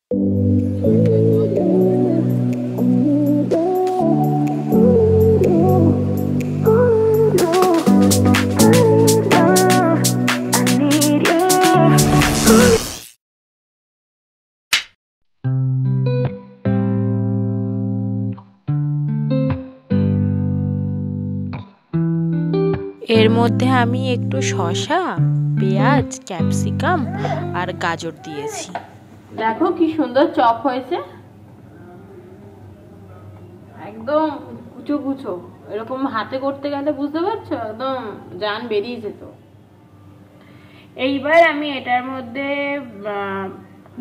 এর মধ্যে আমি একটু শসা, পেঁয়াজ, ক্যাপসিকাম আর গাজর দিয়েছি। দেখো কি সুন্দর চপ হয়েছে, একদম কুচো কুচো। এরকম হাতে করতে গেলে বুঝতে পারছো একদম জান বেরিয়ে যেত। এইবার আমি এটার মধ্যে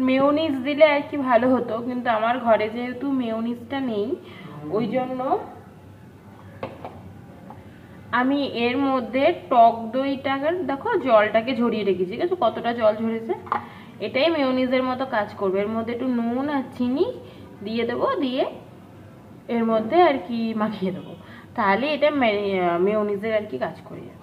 মেয়োনিজ দিলে আর কি ভালো হতো, কিন্তু আমার ঘরে যেহেতু মেয়োনিজটা নেই ওই জন্য আমি এর মধ্যে টক দইটাকে দেখো জলটাকে ঝরিয়ে রেখেছি, ঠিক আছে? কতটা জল ঝরেছে, এটাই মেয়োনিজের মতো কাজ করবে। এর মধ্যে একটু নুন আর চিনি দিয়ে দেবো, দিয়ে এর মধ্যে আর কি মাখিয়ে দেবো, তাহলে এটা মেয়োনিজের আর কি কাজ করে যাবে।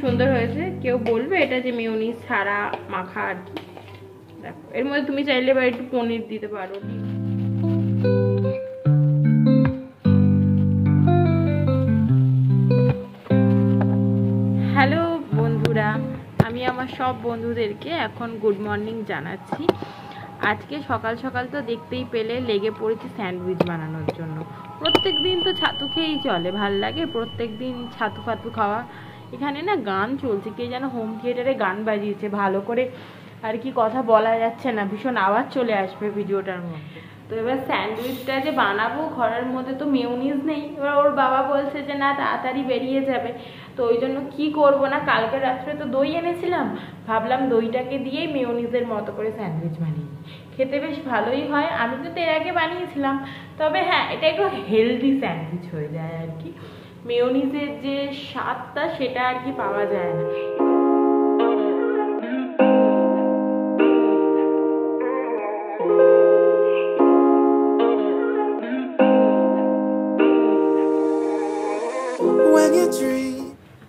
সুন্দর হয়েছে, কেউ বলবে এটা যে মেয়োনিজ ছাড়া মাখা আর কি। দেখো এর মধ্যে তুমি চাইলে বা একটু পনির দিতে পারো। হ্যালো বন্ধুরা, আমি আমার সব বন্ধুদেরকে এখন গুড মর্নিং জানাচ্ছি। আজকে সকাল সকাল তো দেখতেই পেলে লেগে পড়েছি স্যান্ডউইচ বানানোর জন্য। প্রত্যেক দিন তো ছাতু খেয়েই চলে, ভাল লাগে প্রত্যেক দিন ছাতু ফাতু খাওয়া। এখানে না গান চলছে, কে যেন হোম থিয়েটারে গান বাজিয়েছে, ভালো করে আর কি কথা বলা যাচ্ছে না, ভীষণ আওয়াজ চলে আসবে ভিডিওটার মধ্যে। তো এবার স্যান্ডউইচটা যে বানাবো, ঘরের মধ্যে তো মেয়োনিজ নেই। এবার ওর বাবা বলছে যে না তাড়াতাড়ি বেরিয়ে যাবে, তো ওই জন্য কি করবো না, কালকে রাত্রে তো দই এনেছিলাম, ভাবলাম দইটাকে দিয়েই মেয়োনিজের মতো করে স্যান্ডউইচ বানিয়ে খেতে বেশ ভালোই হয়। আমি তো এর আগে বানিয়েছিলাম, তবে হ্যাঁ এটা একটু হেলদি স্যান্ডউইচ হয়ে যায় আর কি, মেয়োনিজের যে স্বাদটা সেটা আর কি পাওয়া যায় না।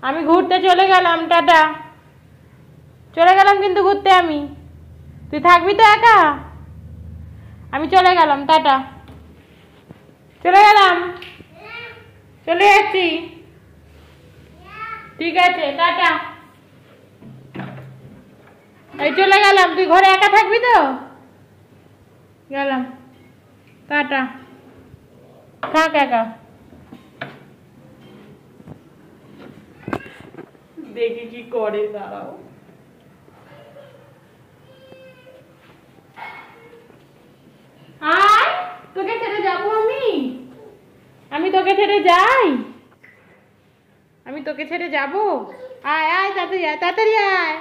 আমি ঘুরতে চলে গেলাম, টাটা। চলে গেলাম কিন্তু ঘুরতে আমি, তুই থাকবি তো একা? আমি চলে গেলাম, টাটা। চলে গেলাম, চলে যাচ্ছি, ঠিক আছে টাটা। এই চলে গেলাম, তুই ঘরে একা থাকবি তো? গেলাম, টাটা, থাক একা। দেখি কি করে, দাঁড়াও। আয়, তোকে ছেড়ে যাবো আমি? আমি তোকে ছেড়ে যাই? আমি তোকে ছেড়ে যাবো? আয় আয়, তাড়াতাড়ি আয়, তাড়াতাড়ি আয়।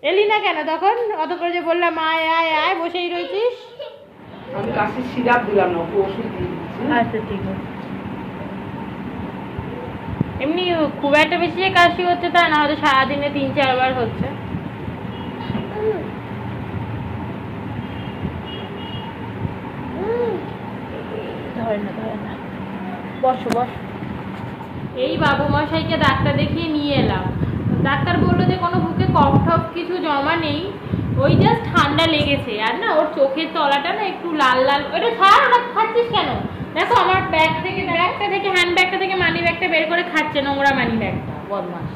এলি না কেন তখন? অত করে যে বললাম আয় আয় আয়, বসেই রয়েছিস। আমি কাশির সিরাপ দিলাম না, ওষুধ দিয়ে দিচ্ছি। আচ্ছা ঠিক আছে। এমনি খুব একটা বেশি যে কাশি হচ্ছে তা না, হয়তো সারাদিনে 3-4 বার হচ্ছে। ধরে না ধরে না, বসো বসো। এই বাবু মশাইকে ডাক্তার দেখিয়ে নিয়ে এলাম। ডাক্তার বললো যে কোনো বুকে কফ টফ কিছু জমা নেই, ওই জাস্ট ঠান্ডা লেগেছে। আর না ওর চোখের তলাটা না একটু লাল লাল। ওটা ছাড়, ওটা খাচ্ছিস কেন? দেখো আমার ব্যাগটা থেকে হ্যান্ড ব্যাগটা থেকে মানি ব্যাগটা বের করে খাচ্ছে, নোংরা মানি ব্যাগটা, বদমাস।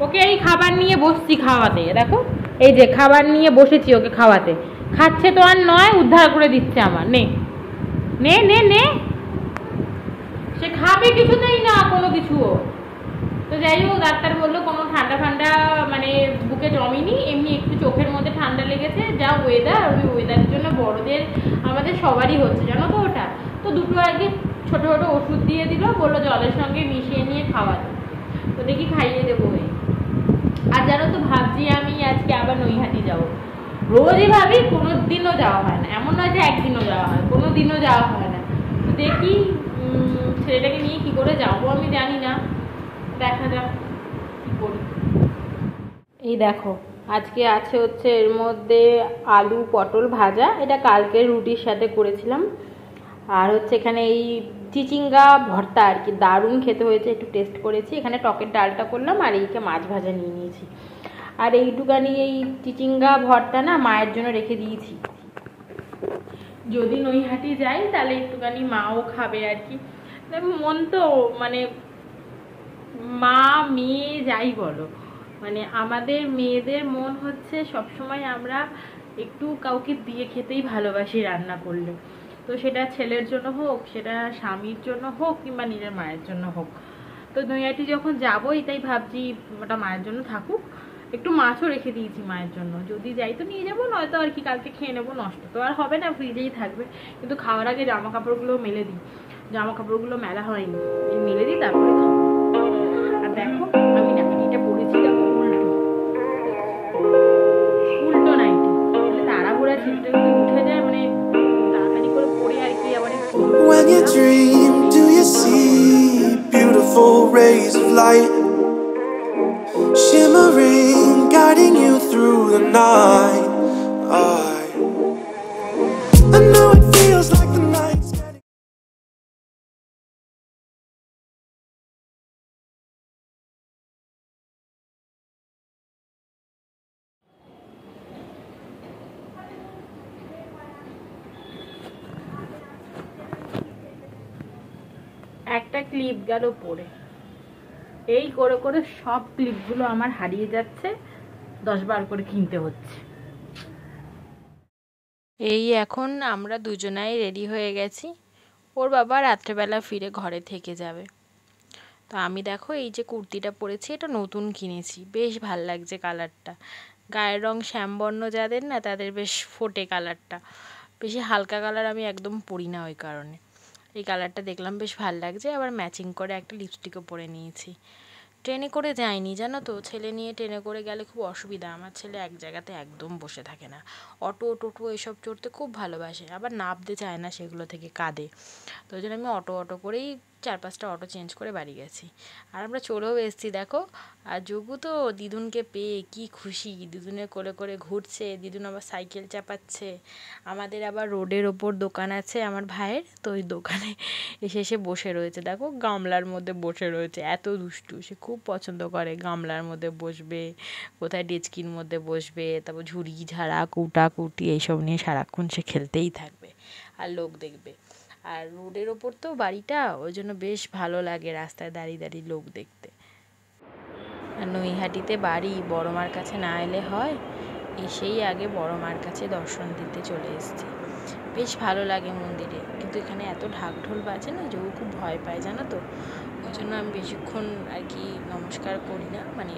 ওকে এই খাবার নিয়ে বসছি খাওয়াতে, দেখো এই যে খাবার নিয়ে বসেছি ওকে খাওয়াতে, খাচ্ছে তো আর নয়, উদ্ধার করে দিচ্ছে আমার। নে নে নে নে, সে খাবে কিছুতেই না কোনো কিছুও। তো যাই হোক, ডাক্তার বললো কোনো ঠান্ডা ঠান্ডা মানে বুকে জমেনি, এমনি একটু চোখের মধ্যে ঠান্ডা লেগেছে। যা ওয়েদার, ওই ওয়েদারের জন্য বড়দের আমাদের সবারই হচ্ছে, জানো তো ওটা। তো দুটো আগে ছোট ছোট ওষুধ দিয়ে দিল, বললো জলের সঙ্গে মিশিয়ে নিয়ে খাওয়াতে। তো দেখি খাইয়ে দেবো। আর জানো তো ভাবছি আমি আজকে আবার নৈহাটি যাবো। রোজই ভাবি, কোনো দিনও যাওয়া হয় না, এমন নয় যে একদিনও যাওয়া হয়, কোনো দিনও যাওয়া হয় না। তো দেখি ছেলেটাকে নিয়ে কি করে যাবো আমি জানি না, দেখা যাক কি করি। এই দেখো আজকে আছে হচ্ছে এর মধ্যে আলু পটল ভাজা, এটা কালকে রুটির সাথে করেছিলাম। আর হচ্ছে এখানে এই চিচিঙ্গা ভর্তা আর কি, দারুণ খেতে হয়েছে, একটু টেস্ট করেছি। এখানে টকের ডালটা করলাম আর এইকে মাছ ভাজা নিয়ে নিয়েছি। আর এইটুকানি এই চিচিঙ্গা ভর্তা না মায়ের জন্য রেখে দিয়েছি, যদি নৈহাটি যাই তাহলে একটুখানি মাও খাবে আর কি। মন তো মানে মা মেয়ে যাই বলো, মানে আমাদের মেয়েদের মন হচ্ছে সবসময় আমরা একটু কাউকে দিয়ে খেতেই ভালোবাসি রান্না করলে। তো সেটা ছেলের জন্য হোক, সেটা স্বামীর জন্য হোক, কিংবা নিজের মায়ের জন্য হোক। তো নৈহাটি যখন যাবোই তাই ভাবছি ওটা মায়ের জন্য থাকুক। একটু মাছও রেখে দিয়েছি মায়ের জন্য, যদি যাই তো নিয়ে যাবো, নয়তো আর কি কালকে খেয়ে নেবো, নষ্ট তো আর হবে না, ফ্রিজেই থাকবে। কিন্তু খাওয়ার আগে জামা কাপড়গুলো মেলে দিই, জামা কাপড়গুলো মেলা হয়নি, মেলে দিই তারপরে খাবো। আর দেখো আমি নাইটিটা পরেছিলাম উল্টো উল্টো নাইটি, তাড়াহুড়া ছিটতে উঠে যায়, মানে তাড়াতাড়ি করে পরে আর কি আবার। When you dream, do you see beautiful rays of light shimmering, guiding you through the night? I know it feels like the night's getting একটা ক্লিপ গেল পরে, এই করে করে সব ক্লিপগুলো আমার হারিয়ে যাচ্ছে, 10 বার করে কিনতে হচ্ছে। এই এখন আমরা দুজনাই রেডি হয়ে গেছি, ওর বাবা রাত্রেবেলা ফিরে ঘরে থেকে যাবে। তো আমি দেখো এই যে কুর্তিটা পরেছি, এটা নতুন কিনেছি, বেশ ভাল লাগছে কালারটা। গায়ের রং শ্যামবর্ণ যাদের না, তাদের বেশ ফোটে কালারটা, বেশি হালকা কালার আমি একদম পরি না, ওই কারণে এই কালারটা দেখলাম বেশ ভাল লাগছে। আবার ম্যাচিং করে একটা লিপস্টিকও পরে নিয়েছি। ট্রেনে করে যাইনি জানো তো, ছেলে নিয়ে ট্রেনে করে গেলে খুব অসুবিধা, আমার ছেলে এক জায়গাতে একদম বসে থাকে না, অটো টোটো এসব চড়তে খুব ভালোবাসে, আবার নামতে চায় না, সেগুলো থেকে কাঁদে। তো ওই জন্য আমি অটো করেই 4-5টা অটো চেঞ্জ করে বাড়ি গেছি। আর আমরা চলেও এসেছি দেখো। আর যোগু তো দিদুনকে পেয়ে কি খুশি, দিদুনের কোলে করে ঘুরছে, দিদুন আবার সাইকেল চাপাচ্ছে। আমাদের আবার রোডের ওপর দোকান আছে আমার ভাইয়ের, তো ওই দোকানে এসে বসে রয়েছে, দেখো গামলার মধ্যে বসে রয়েছে, এত দুষ্টু, সে খুব পছন্দ করে গামলার মধ্যে বসবে, কোথায় ডেচকির মধ্যে বসবে, তারপর ঝুড়ি ঝাড়া কুটা কুটি এইসব নিয়ে সারাক্ষণ সে খেলতেই থাকবে আর লোক দেখবে। আর রোডের ওপর তো বাড়িটা, ওই জন্য বেশ ভালো লাগে রাস্তায় দাঁড়িয়ে দাঁড়িয়ে লোক দেখতে। আর নৈহাটিতে বাড়ি, বড় মার কাছে না এলে হয়, এসেই আগে বড় মার কাছে দর্শন দিতে চলে এসেছি। বেশ ভালো লাগে মন্দিরে, কিন্তু এখানে এত ঢাক ঢোল বাজে না, যোগু খুব ভয় পায় জানো তো, ওই জন্য আমি বেশিক্ষণ আর কি নমস্কার করি না, মানে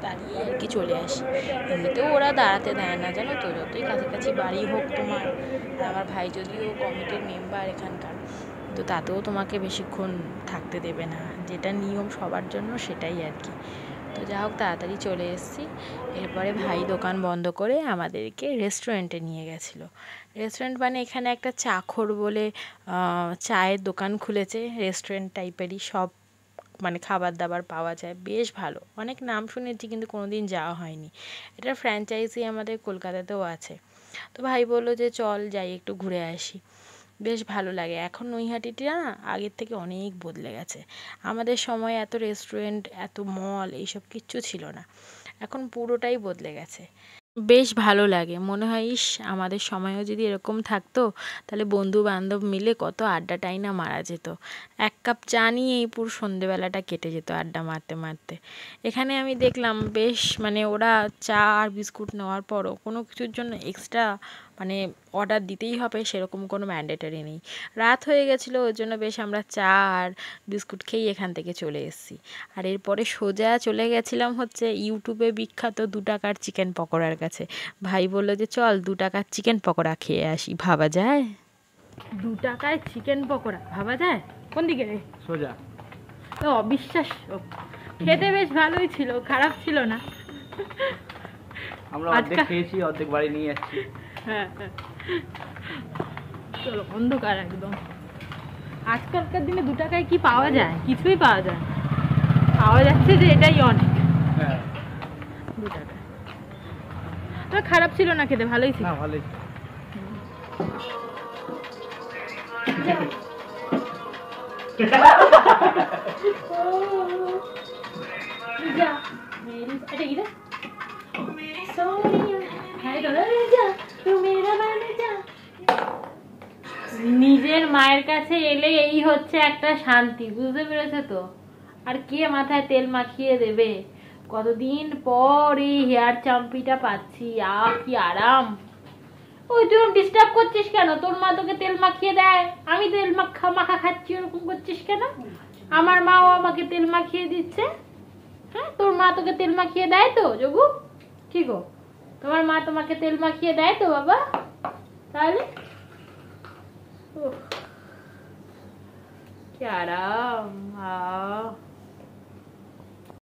দাঁড়িয়ে আর কি চলে আসি। এমনিতেও ওরা দাঁড়াতে দেয় না জানো তো, যতই কাছাকাছি বাড়ি হোক তোমার। আর আমার ভাই যদিও কমিটির মেম্বার এখানকার, তো তাতেও তোমাকে বেশিক্ষণ থাকতে দেবে না, যেটা নিয়ম সবার জন্য সেটাই আর কি। তো যা হোক তাড়াতাড়ি চলে এসেছি। এরপরে ভাই দোকান বন্ধ করে আমাদেরকে রেস্টুরেন্টে নিয়ে গেছিলো। রেস্টুরেন্ট মানে এখানে একটা চাখর বলে চায়ের দোকান খুলেছে, রেস্টুরেন্ট টাইপেরই, সব মানে খাবার দাবার পাওয়া যায়, বেশ ভালো। অনেক নাম শুনেছি কিন্তু কোনো দিন যাওয়া হয়নি। এটা ফ্র্যাঞ্চাইজি আমাদের কলকাতাতেও আছে। তো ভাই বললো যে চল যাই একটু ঘুরে আসি, বেশ ভালো লাগে। এখন নৈহাটিটা না আগের থেকে অনেক বদলে গেছে। আমাদের সময় এত রেস্টুরেন্ট, এত মল এইসব কিচ্ছু ছিল না, এখন পুরোটাই বদলে গেছে। বেশ ভালো লাগে, মনে হয় ইস আমাদের সময়ও যদি এরকম থাকতো, তাহলে বন্ধু বান্ধব মিলে কত আড্ডাটাই না মারা যেত। 1 কাপ চা নিয়েই পুরো সন্ধেবেলাটা কেটে যেত আড্ডা মারতে মারতে। এখানে আমি দেখলাম বেশ, মানে ওরা চা আর বিস্কুট নেওয়ার পরও কোনো কিছুর জন্য এক্সট্রা মানে অর্ডার দিতেই হবে সেরকম কোনো ম্যান্ডেটরি নেই। রাত হয়ে গেছিলো, ওই জন্য বেশ আমরা চা আর বিস্কুট খেয়েই এখান থেকে চলে এসেছি। আর এরপরে সোজা চলে গেছিলাম হচ্ছে ইউটিউবে বিখ্যাত 2 টাকার চিকেন পকোড়ার কাছে। ভাই বললো যে চল 2 টাকার চিকেন পকোড়া খেয়ে আসি। ভাবা যায় 2 টাকায় চিকেন পকোড়া, ভাবা যায়? কোন দিকে রে? সোজা। তো অবিশ্বাস্য, খেতে বেশ ভালোই ছিল, খারাপ ছিল না। আমরা অর্ধেক খেয়েছি, অর্ধেক বাড়ি নিয়ে যাচ্ছি। হ্যাঁ চলো, অন্ধকার একদম। আজকালকার দিনে 2 টাকায় কি পাওয়া যায়? কিছুই পাওয়া যায় না। পাওয়া যাচ্ছে যে এটাই অনেক। 2 টাকা খারাপ ছিল না খেতে, ভালোই ছিল। না ভালোই। নিজের মায়ের কাছে এলে এই হচ্ছে একটা শান্তি, বুঝতে পেরেছে তো? আর কে মাথায় তেল মাখিয়ে দেবে? কতদিন পর এই হেয়ার চাম্পিটা পাচ্ছি, কি আরাম। ওই তুই ডিস্টার্ব করছিস কেন? তোর মা তোকে তেল মাখিয়ে দেয়, আমি তেল মাখা খাচ্ছি, ওরকম করছিস কেন? আমার মাও আমাকে তেল মাখিয়ে দিচ্ছে। হ্যাঁ, তোর মা তোকে তেল মাখিয়ে দেয় তো যোগু? কি গো, তোমার মা তোমাকে তেল মাখিয়ে দেয় তো বাবা? তাহলে কি আরাম।